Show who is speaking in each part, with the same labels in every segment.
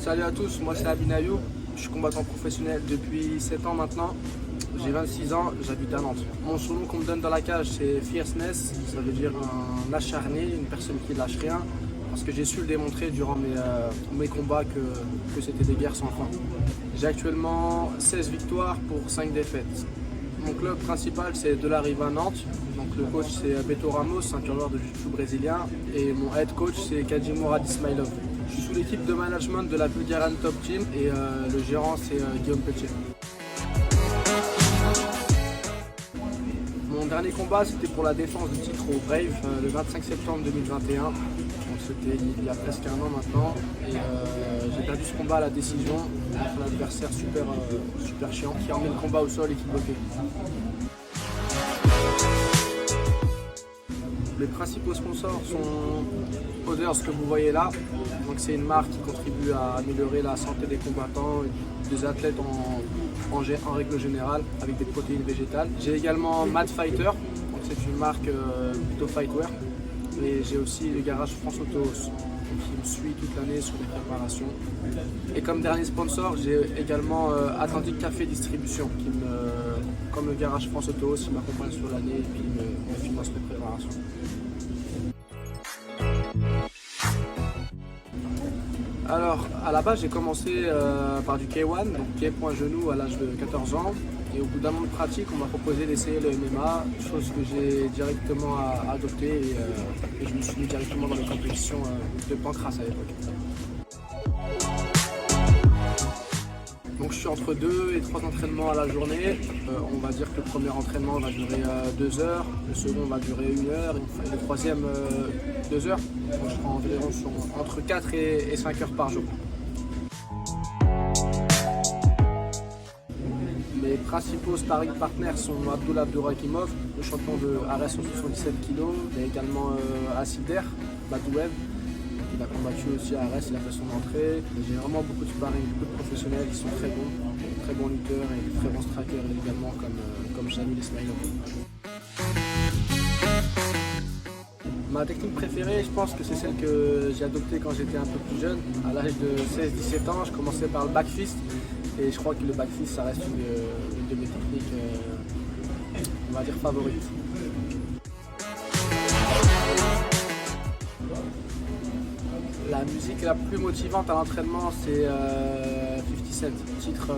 Speaker 1: Salut à tous, moi c'est Abin Ayoub, je suis combattant professionnel depuis 7 ans maintenant. J'ai 26 ans, j'habite à Nantes. Mon surnom qu'on me donne dans la cage c'est Fierceness, ça veut dire un acharné, une personne qui ne lâche rien. Parce que j'ai su le démontrer durant mes combats que c'était des guerres sans fin. J'ai actuellement 16 victoires pour 5 défaites. Mon club principal c'est De La Rive à Nantes. Donc le coach c'est Beto Ramos, ceinture noire de jiu-jitsu brésilien. Et mon head coach c'est Kadji Mourad Ismailov. Je suis sous l'équipe de management de la Bulgarian Top Team et le gérant c'est Guillaume Pelletier. Mon dernier combat c'était pour la défense du titre au Brave le 25 septembre 2021. Donc c'était il y a presque un an maintenant. Et j'ai perdu ce combat à la décision contre un adversaire super chiant qui a emmené le combat au sol et qui bloquait. Les principaux sponsors sont Others que vous voyez là. Donc c'est une marque qui contribue à améliorer la santé des combattants et des athlètes en règle générale avec des protéines végétales. J'ai également Mad Fighter, donc c'est une marque plutôt fightwear. Et j'ai aussi le garage France Autos qui me suit toute l'année sur les préparations. Et comme dernier sponsor, j'ai également Atlantic Café Distribution qui comme le garage France Autos, il m'accompagne sur l'année et puis me finance les préparations. Alors, à la base, j'ai commencé par du K1, donc pied-point genou à l'âge de 14 ans. Et au bout d'un an de pratique, on m'a proposé d'essayer le MMA, chose que j'ai directement adoptée et je me suis mis directement dans les compétitions de Pancras à l'époque. Donc je suis entre 2 et 3 entraînements à la journée. On va dire que le premier entraînement va durer 2 heures, le second va durer 1 heure et le troisième 2 heures. Donc je prends environ entre 4 et 5 heures par jour. Mes principaux sparring partners sont Abdullah Abdourakimov, le champion de Arès en 77 kg. Il y a également Assider Badouev, il a combattu aussi à Arès, il a fait son entrée. J'ai vraiment beaucoup de sparring, beaucoup de professionnels qui sont très bons lutteurs et très bons strikers également comme Jamil Ismailov. Ma technique préférée, je pense que c'est celle que j'ai adoptée quand j'étais un peu plus jeune. À l'âge de 16-17 ans, je commençais par le back fist. Et je crois que le back fist, ça reste une de mes techniques, on va dire, favorites. La musique la plus motivante à l'entraînement, c'est 50 Cent. Le titre,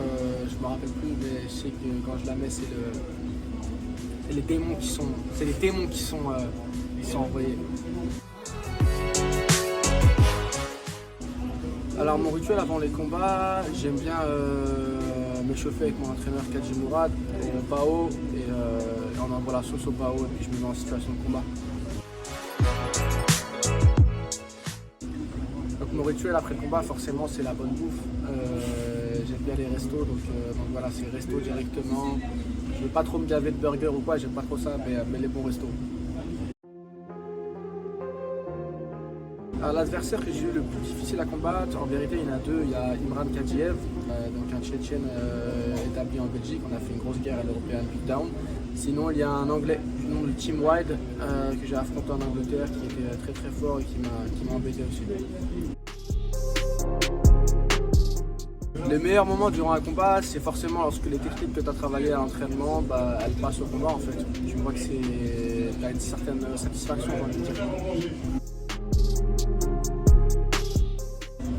Speaker 1: je ne me rappelle plus, mais je sais que quand je la mets, c'est les démons qui sont envoyés. Alors mon rituel avant les combats, j'aime bien m'échauffer avec mon entraîneur Kadji Mourad au PAO et on envoie la sauce au PAO et puis je me mets en situation de combat. Donc mon rituel après le combat forcément c'est la bonne bouffe. J'aime bien les restos donc voilà c'est resto directement. Je ne veux pas trop me gaver de burger ou quoi, j'aime pas trop ça mais les bons restos. L'adversaire que j'ai eu le plus difficile à combattre, en vérité il y en a deux. Il y a Imran Kadiev, donc un Tchétchène établi en Belgique. On a fait une grosse guerre à l'European Beatdown. Sinon il y a un Anglais du nom de Tim Wide que j'ai affronté en Angleterre qui était très fort et qui m'a embêté aussi. Le meilleur moment durant un combat, c'est forcément lorsque les techniques que tu as travaillées à l'entraînement, elles passent au combat en fait. Tu vois que tu as une certaine satisfaction, on va dire.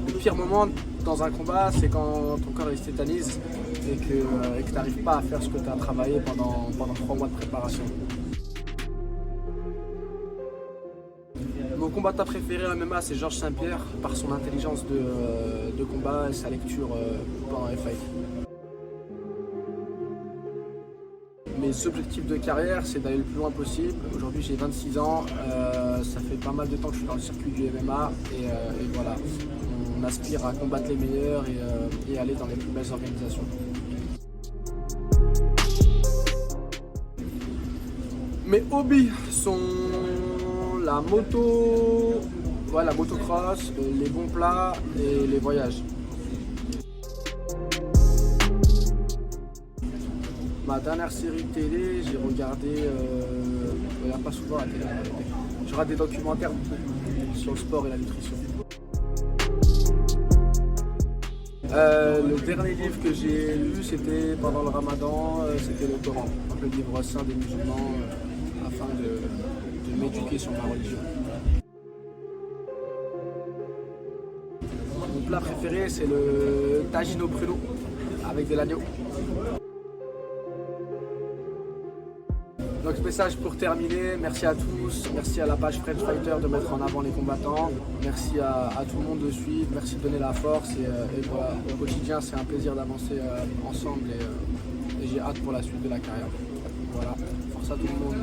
Speaker 1: Le pire moment dans un combat, c'est quand ton corps se tétanise et que tu n'arrives pas à faire ce que tu as travaillé pendant 3 mois de préparation. Mon combattant préféré en MMA, c'est Georges Saint-Pierre, par son intelligence de combat et sa lecture pendant les fights. Mes objectifs de carrière, c'est d'aller le plus loin possible. Aujourd'hui, j'ai 26 ans, ça fait pas mal de temps que je suis dans le circuit du MMA et voilà. On aspire à combattre les meilleurs et aller dans les plus belles organisations. Mes hobbies sont la moto, la motocross, les bons plats et les voyages. Ma dernière série télé, j'ai regardé, je regarde pas souvent la télé, je regarde des documentaires sur le sport et la nutrition. Le dernier livre que j'ai lu, c'était pendant le Ramadan, c'était le Coran, donc le livre saint des musulmans, afin de m'éduquer sur ma religion. Mon plat préféré, c'est le tagine au pruneau avec de l'agneau. Donc message pour terminer, merci à tous, merci à la page French Fighter de mettre en avant les combattants, merci à tout le monde de suivre, merci de donner la force et voilà, au quotidien c'est un plaisir d'avancer ensemble et j'ai hâte pour la suite de la carrière. Voilà, force à tout le monde.